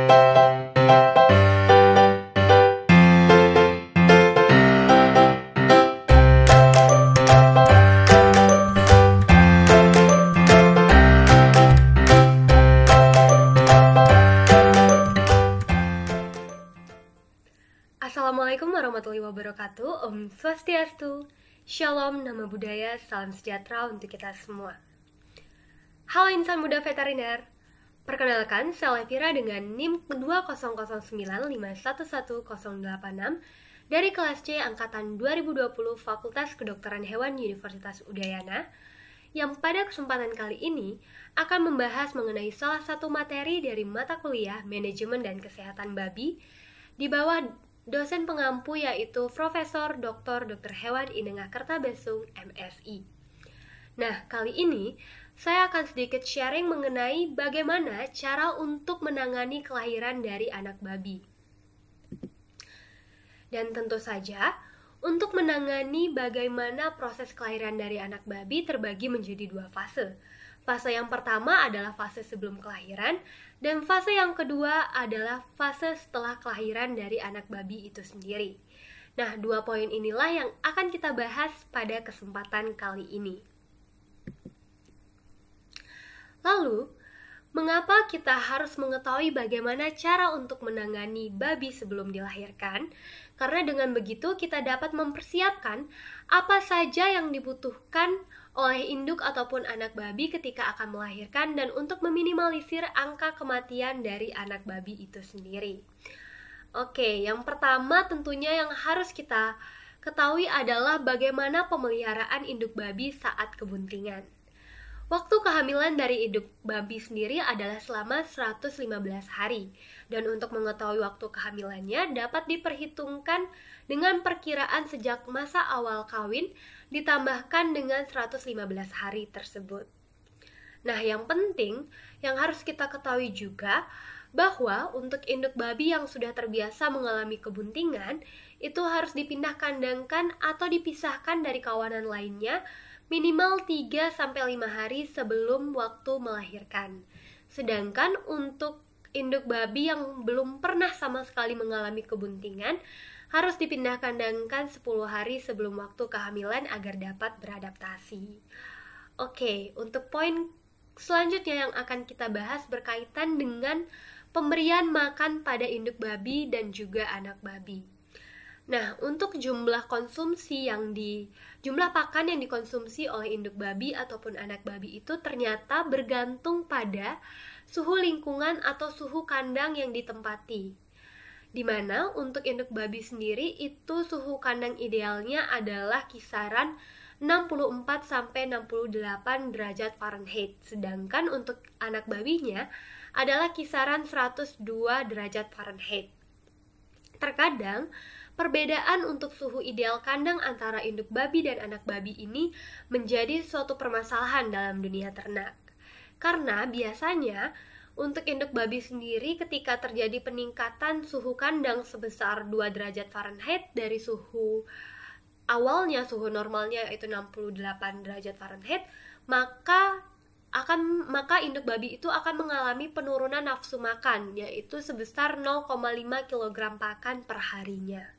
Assalamualaikum warahmatullahi wabarakatuh. Om Swastiastu, Shalom, Nama Budaya, Salam Sejahtera untuk kita semua. Halo insan muda veteriner, perkenalkan saya Levira dengan NIM 20095111086 dari kelas C Angkatan 2020 Fakultas Kedokteran Hewan Universitas Udayana, yang pada kesempatan kali ini akan membahas mengenai salah satu materi dari mata kuliah Manajemen dan Kesehatan Babi di bawah dosen pengampu yaitu Profesor Dr. Hewan Inengah Kertabesung, MSI. Nah, kali ini saya akan sedikit sharing mengenai bagaimana cara untuk menangani kelahiran dari anak babi. Dan tentu saja, untuk menangani bagaimana proses kelahiran dari anak babi terbagi menjadi dua fase. Fase yang pertama adalah fase sebelum kelahiran, dan fase yang kedua adalah fase setelah kelahiran dari anak babi itu sendiri. Nah, dua poin inilah yang akan kita bahas pada kesempatan kali ini. Lalu, mengapa kita harus mengetahui bagaimana cara untuk menangani babi sebelum dilahirkan? Karena dengan begitu kita dapat mempersiapkan apa saja yang dibutuhkan oleh induk ataupun anak babi ketika akan melahirkan dan untuk meminimalisir angka kematian dari anak babi itu sendiri. Oke, yang pertama tentunya yang harus kita ketahui adalah bagaimana pemeliharaan induk babi saat kebuntingan. Waktu kehamilan dari induk babi sendiri adalah selama 115 hari. Dan untuk mengetahui waktu kehamilannya dapat diperhitungkan dengan perkiraan sejak masa awal kawin ditambahkan dengan 115 hari tersebut. Nah, yang penting yang harus kita ketahui juga bahwa untuk induk babi yang sudah terbiasa mengalami kebuntingan itu harus dipindah kandangkan atau dipisahkan dari kawanan lainnya minimal 3-5 hari sebelum waktu melahirkan. Sedangkan untuk induk babi yang belum pernah sama sekali mengalami kebuntingan harus dipindah kandangkan 10 hari sebelum waktu kehamilan agar dapat beradaptasi. Oke, untuk poin selanjutnya yang akan kita bahas berkaitan dengan pemberian makan pada induk babi dan juga anak babi. Nah, untuk jumlah pakan yang dikonsumsi oleh induk babi ataupun anak babi itu ternyata bergantung pada suhu lingkungan atau suhu kandang yang ditempati. Di mana untuk induk babi sendiri itu suhu kandang idealnya adalah kisaran 64-68 derajat Fahrenheit, sedangkan untuk anak babinya adalah kisaran 102 derajat Fahrenheit. Terkadang perbedaan untuk suhu ideal kandang antara induk babi dan anak babi ini menjadi suatu permasalahan dalam dunia ternak. Karena biasanya untuk induk babi sendiri ketika terjadi peningkatan suhu kandang sebesar 2 derajat Fahrenheit dari suhu awalnya, suhu normalnya yaitu 68 derajat Fahrenheit, maka induk babi itu akan mengalami penurunan nafsu makan yaitu sebesar 0,5 kg pakan per harinya.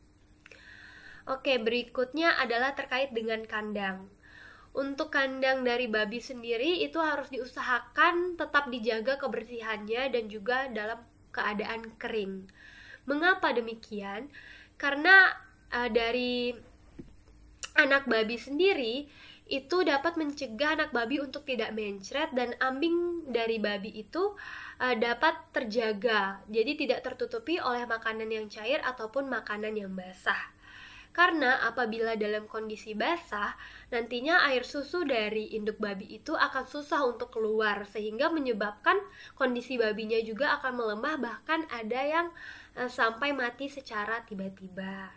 Oke, berikutnya adalah terkait dengan kandang. Untuk kandang dari babi sendiri itu harus diusahakan tetap dijaga kebersihannya dan juga dalam keadaan kering. Mengapa demikian? Karena dari anak babi sendiri itu dapat mencegah anak babi untuk tidak mencret dan ambing dari babi itu dapat terjaga. Jadi tidak tertutupi oleh makanan yang cair ataupun makanan yang basah. Karena apabila dalam kondisi basah, nantinya air susu dari induk babi itu akan susah untuk keluar sehingga menyebabkan kondisi babinya juga akan melemah, bahkan ada yang sampai mati secara tiba-tiba.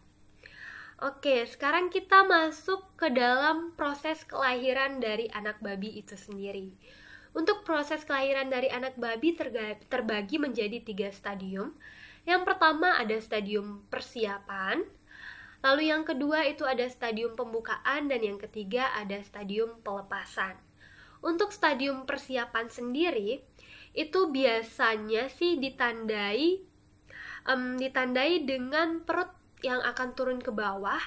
Oke, sekarang kita masuk ke dalam proses kelahiran dari anak babi itu sendiri. Untuk proses kelahiran dari anak babi terbagi menjadi 3 stadium. Yang pertama ada stadium persiapan, lalu yang kedua itu ada stadium pembukaan, dan yang ketiga ada stadium pelepasan. Untuk stadium persiapan sendiri, itu biasanya sih ditandai dengan perut yang akan turun ke bawah,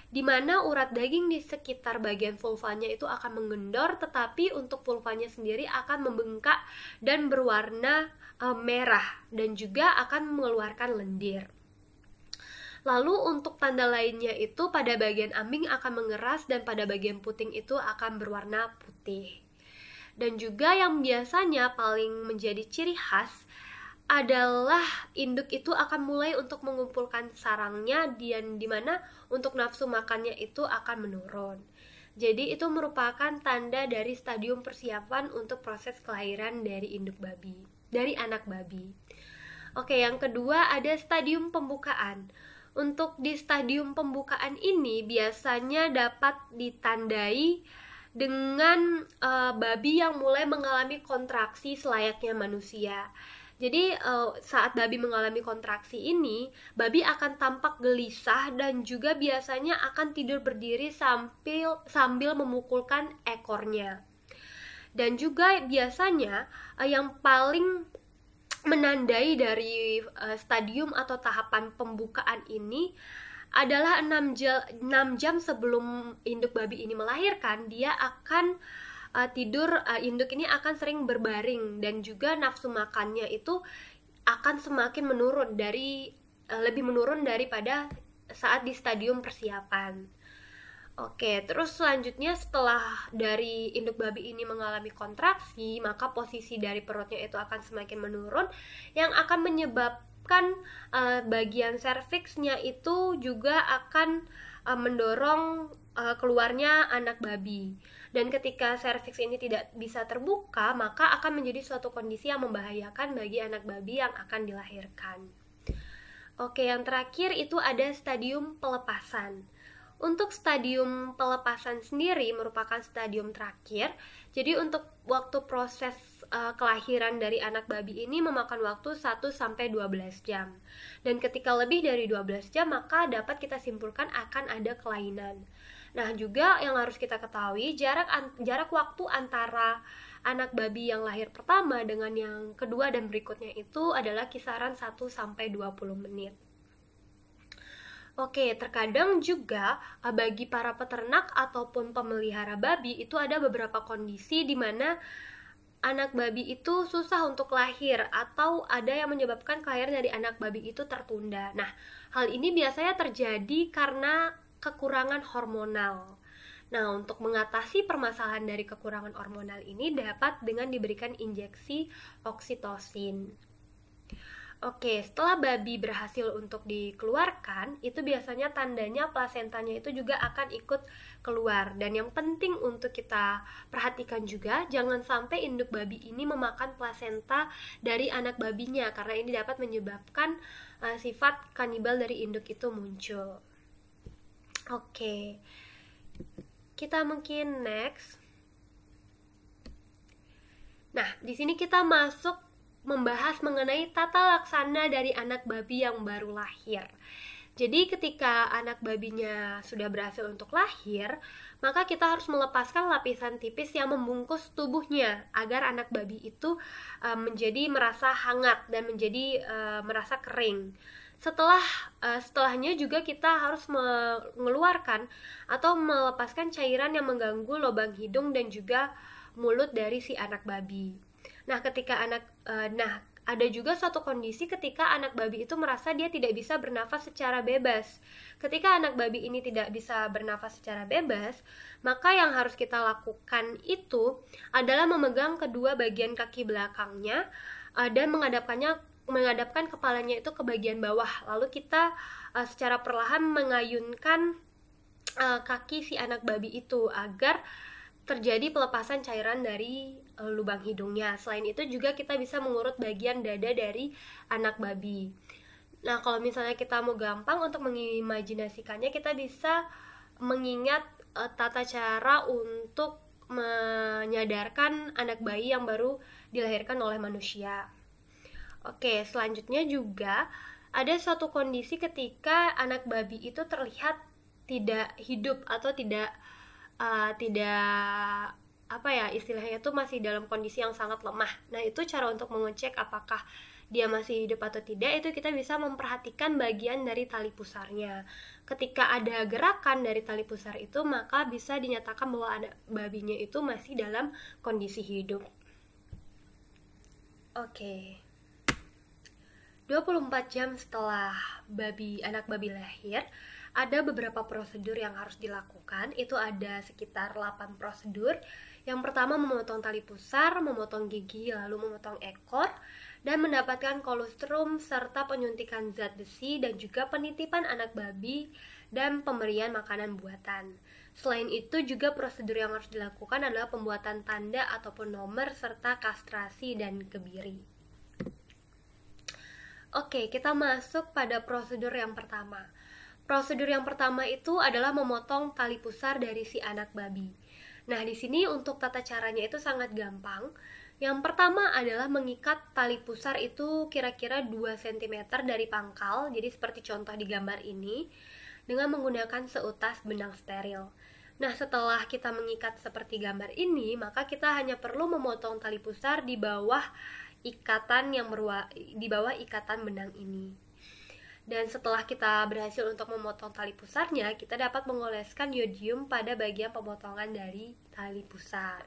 di mana urat daging di sekitar bagian vulvanya itu akan mengendor, tetapi untuk vulvanya sendiri akan membengkak dan berwarna merah dan juga akan mengeluarkan lendir. Lalu untuk tanda lainnya itu pada bagian ambing akan mengeras dan pada bagian puting itu akan berwarna putih. Dan juga yang biasanya paling menjadi ciri khas adalah induk itu akan mulai untuk mengumpulkan sarangnya, dan dimana untuk nafsu makannya itu akan menurun. Jadi itu merupakan tanda dari stadium persiapan untuk proses kelahiran dari anak babi. Oke, yang kedua ada stadium pembukaan. Untuk di stadium pembukaan ini biasanya dapat ditandai dengan babi yang mulai mengalami kontraksi selayaknya manusia. Jadi saat babi mengalami kontraksi ini, babi akan tampak gelisah dan juga biasanya akan tidur berdiri sambil memukulkan ekornya. Dan juga biasanya yang paling menandai dari stadium atau tahapan pembukaan ini adalah 6 jam sebelum induk babi ini melahirkan, dia akan induk ini akan sering berbaring dan juga nafsu makannya itu akan semakin lebih menurun daripada saat di stadium persiapan. Oke, terus selanjutnya setelah dari induk babi ini mengalami kontraksi, maka posisi dari perutnya itu akan semakin menurun yang akan menyebabkan bagian serviksnya itu juga akan mendorong keluarnya anak babi. Dan ketika serviks ini tidak bisa terbuka, maka akan menjadi suatu kondisi yang membahayakan bagi anak babi yang akan dilahirkan. Oke, yang terakhir itu ada stadium pelepasan. Untuk stadium pelepasan sendiri merupakan stadium terakhir. Jadi untuk waktu proses kelahiran dari anak babi ini memakan waktu 1-12 jam. Dan ketika lebih dari 12 jam maka dapat kita simpulkan akan ada kelainan. Nah, juga yang harus kita ketahui jarak waktu antara anak babi yang lahir pertama dengan yang kedua dan berikutnya itu adalah kisaran 1-20 menit. Oke, terkadang juga bagi para peternak ataupun pemelihara babi itu ada beberapa kondisi di mana anak babi itu susah untuk lahir atau ada yang menyebabkan kelahiran dari anak babi itu tertunda. Nah, hal ini biasanya terjadi karena kekurangan hormonal. Nah, untuk mengatasi permasalahan dari kekurangan hormonal ini dapat dengan diberikan injeksi oksitosin. Oke, setelah babi berhasil untuk dikeluarkan, itu biasanya tandanya plasentanya itu juga akan ikut keluar. Dan yang penting untuk kita perhatikan juga, jangan sampai induk babi ini memakan plasenta dari anak babinya, karena ini dapat menyebabkan sifat kanibal dari induk itu muncul. Oke, kita mungkin next. Nah, di sini kita masuk membahas mengenai tata laksana dari anak babi yang baru lahir. Jadi ketika anak babinya sudah berhasil untuk lahir, maka kita harus melepaskan lapisan tipis yang membungkus tubuhnya agar anak babi itu menjadi merasa hangat dan menjadi merasa kering. Setelahnya juga kita harus mengeluarkan atau melepaskan cairan yang mengganggu lubang hidung dan juga mulut dari si anak babi. Nah, ada juga suatu kondisi ketika anak babi itu merasa dia tidak bisa bernafas secara bebas. Ketika anak babi ini tidak bisa bernafas secara bebas, maka yang harus kita lakukan itu adalah memegang kedua bagian kaki belakangnya dan menghadapkan kepalanya itu ke bagian bawah. Lalu kita secara perlahan mengayunkan kaki si anak babi itu agar terjadi pelepasan cairan dari lubang hidungnya. Selain itu juga kita bisa mengurut bagian dada dari anak babi. Nah, kalau misalnya kita mau gampang untuk mengimajinasikannya, kita bisa mengingat tata cara untuk menyadarkan anak bayi yang baru dilahirkan oleh manusia. Oke, selanjutnya juga ada suatu kondisi ketika anak babi itu terlihat tidak hidup atau tidak apa ya, istilahnya tuh masih dalam kondisi yang sangat lemah. Nah, itu cara untuk mengecek apakah dia masih hidup atau tidak, itu kita bisa memperhatikan bagian dari tali pusarnya. Ketika ada gerakan dari tali pusar itu, maka bisa dinyatakan bahwa anak babinya itu masih dalam kondisi hidup. Oke. 24 jam setelah anak babi lahir, ada beberapa prosedur yang harus dilakukan. Itu ada sekitar 8 prosedur. Yang pertama, memotong tali pusar, memotong gigi, lalu memotong ekor, dan mendapatkan kolostrum serta penyuntikan zat besi, dan juga penitipan anak babi dan pemberian makanan buatan. Selain itu juga prosedur yang harus dilakukan adalah pembuatan tanda ataupun nomor serta kastrasi dan kebiri. Oke, kita masuk pada prosedur yang pertama. Prosedur yang pertama itu adalah memotong tali pusar dari si anak babi. Nah, di sini untuk tata caranya itu sangat gampang. Yang pertama adalah mengikat tali pusar itu kira-kira 2 cm dari pangkal, jadi seperti contoh di gambar ini, dengan menggunakan seutas benang steril. Nah, setelah kita mengikat seperti gambar ini, maka kita hanya perlu memotong tali pusar di bawah ikatan benang ini. Dan setelah kita berhasil untuk memotong tali pusarnya, kita dapat mengoleskan yodium pada bagian pemotongan dari tali pusar.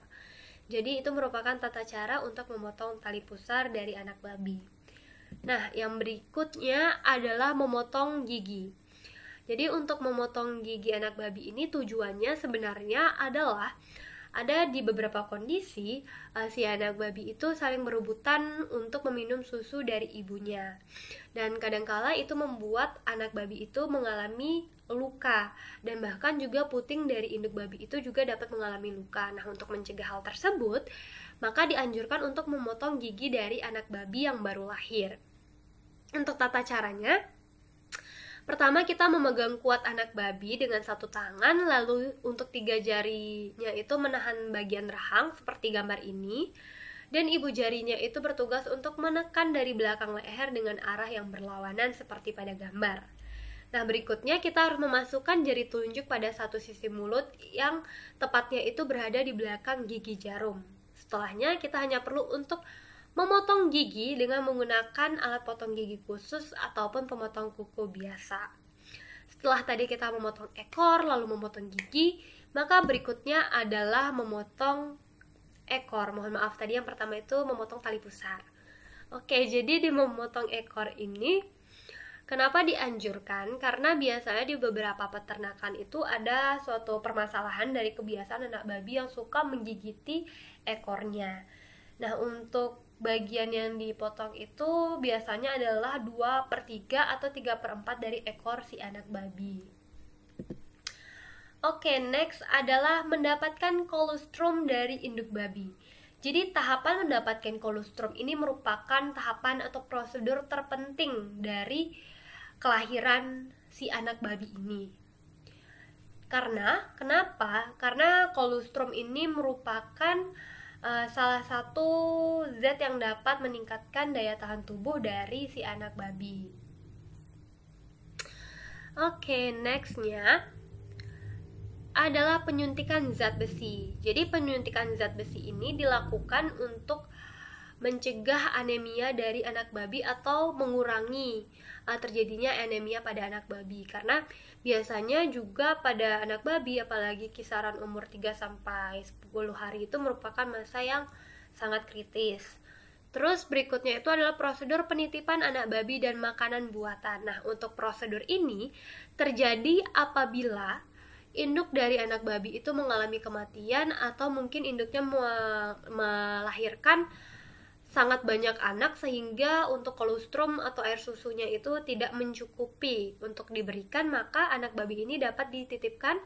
Jadi itu merupakan tata cara untuk memotong tali pusar dari anak babi. Nah, yang berikutnya adalah memotong gigi. Jadi untuk memotong gigi anak babi ini tujuannya sebenarnya adalah ada di beberapa kondisi si anak babi itu saling berebutan untuk meminum susu dari ibunya, dan kadangkala itu membuat anak babi itu mengalami luka, dan bahkan juga puting dari induk babi itu juga dapat mengalami luka. Nah, untuk mencegah hal tersebut, maka dianjurkan untuk memotong gigi dari anak babi yang baru lahir. Untuk tata caranya, pertama, kita memegang kuat anak babi dengan satu tangan, lalu untuk 3 jarinya itu menahan bagian rahang seperti gambar ini, dan ibu jarinya itu bertugas untuk menekan dari belakang leher dengan arah yang berlawanan seperti pada gambar. Nah, berikutnya kita harus memasukkan jari telunjuk pada satu sisi mulut yang tepatnya itu berada di belakang gigi jarum. Setelahnya, kita hanya perlu untuk memotong gigi dengan menggunakan alat potong gigi khusus ataupun pemotong kuku biasa. Setelah tadi kita memotong ekor lalu memotong gigi, maka berikutnya adalah memotong ekor. Mohon maaf, tadi yang pertama itu memotong tali pusar. Oke, jadi di memotong ekor ini kenapa dianjurkan? Karena biasanya di beberapa peternakan itu ada suatu permasalahan dari kebiasaan anak babi yang suka menggigiti ekornya. Nah, untuk bagian yang dipotong itu biasanya adalah 2/3 atau 3/4 dari ekor si anak babi. Oke, next adalah mendapatkan kolostrum dari induk babi. Jadi tahapan mendapatkan kolostrum ini merupakan tahapan atau prosedur terpenting dari kelahiran si anak babi ini. Kenapa? Karena kolostrum ini merupakan salah satu zat yang dapat meningkatkan daya tahan tubuh dari si anak babi. Oke, nextnya adalah penyuntikan zat besi. Jadi penyuntikan zat besi ini dilakukan untuk mencegah anemia dari anak babi atau mengurangi terjadinya anemia pada anak babi, karena biasanya juga pada anak babi apalagi kisaran umur 3-10 hari itu merupakan masa yang sangat kritis. Terus berikutnya itu adalah prosedur penitipan anak babi dan makanan buatan. Nah, untuk prosedur ini terjadi apabila induk dari anak babi itu mengalami kematian atau mungkin induknya melahirkan sangat banyak anak sehingga untuk kolostrum atau air susunya itu tidak mencukupi untuk diberikan, maka anak babi ini dapat dititipkan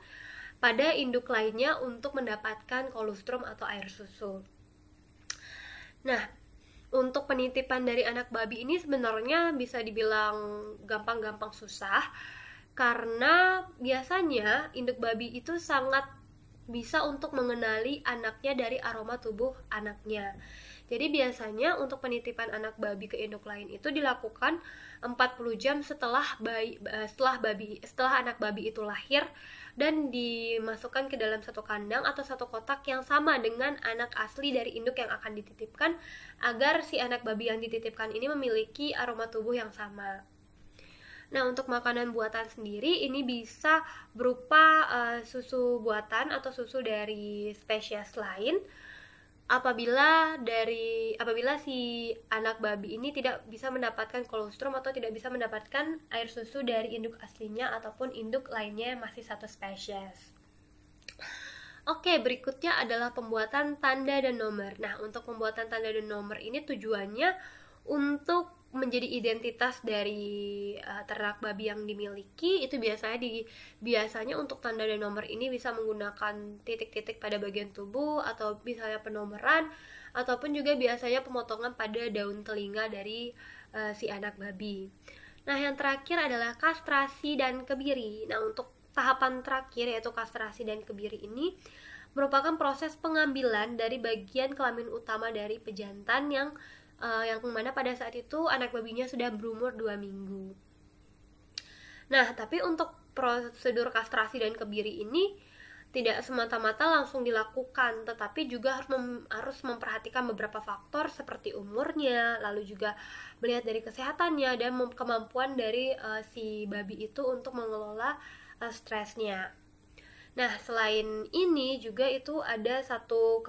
pada induk lainnya untuk mendapatkan kolostrum atau air susu. Nah, untuk penitipan dari anak babi ini sebenarnya bisa dibilang gampang-gampang susah, karena biasanya induk babi itu sangat bisa untuk mengenali anaknya dari aroma tubuh anaknya. Jadi biasanya untuk penitipan anak babi ke induk lain itu dilakukan 40 jam setelah anak babi itu lahir dan dimasukkan ke dalam satu kandang atau satu kotak yang sama dengan anak asli dari induk yang akan dititipkan, agar si anak babi yang dititipkan ini memiliki aroma tubuh yang sama. Nah, untuk makanan buatan sendiri ini bisa berupa susu buatan atau susu dari spesies lain apabila si anak babi ini tidak bisa mendapatkan kolostrum atau tidak bisa mendapatkan air susu dari induk aslinya ataupun induk lainnya yang masih satu spesies. Oke, berikutnya adalah pembuatan tanda dan nomor. Nah, untuk pembuatan tanda dan nomor ini tujuannya untuk menjadi identitas dari ternak babi yang dimiliki. Itu biasanya untuk tanda dan nomor ini bisa menggunakan titik-titik pada bagian tubuh atau misalnya penomoran, ataupun juga biasanya pemotongan pada daun telinga dari si anak babi. Nah, yang terakhir adalah kastrasi dan kebiri. Nah, untuk tahapan terakhir yaitu kastrasi dan kebiri ini merupakan proses pengambilan dari bagian kelamin utama dari pejantan yang mana pada saat itu anak babinya sudah berumur 2 minggu. Nah, tapi untuk prosedur kastrasi dan kebiri ini tidak semata-mata langsung dilakukan, tetapi juga harus memperhatikan beberapa faktor seperti umurnya, lalu juga melihat dari kesehatannya dan kemampuan dari si babi itu untuk mengelola stresnya. Nah, selain ini juga itu ada satu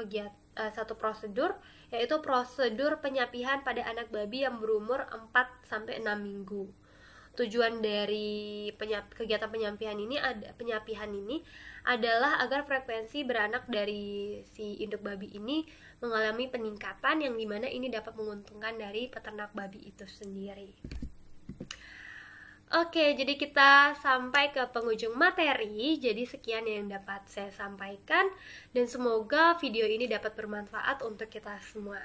prosedur, yaitu prosedur penyapihan pada anak babi yang berumur 4-6 minggu. Tujuan dari kegiatan penyapihan ini adalah agar frekuensi beranak dari si induk babi ini mengalami peningkatan yang dimana ini dapat menguntungkan dari peternak babi itu sendiri. Oke, jadi kita sampai ke penghujung materi. Jadi sekian yang dapat saya sampaikan, dan semoga video ini dapat bermanfaat untuk kita semua.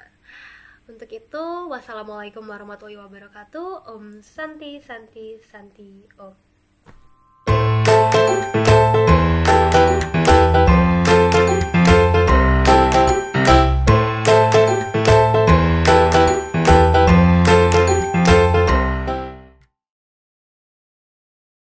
Untuk itu, wassalamualaikum warahmatullahi wabarakatuh. Om Santi Santi Santi Om.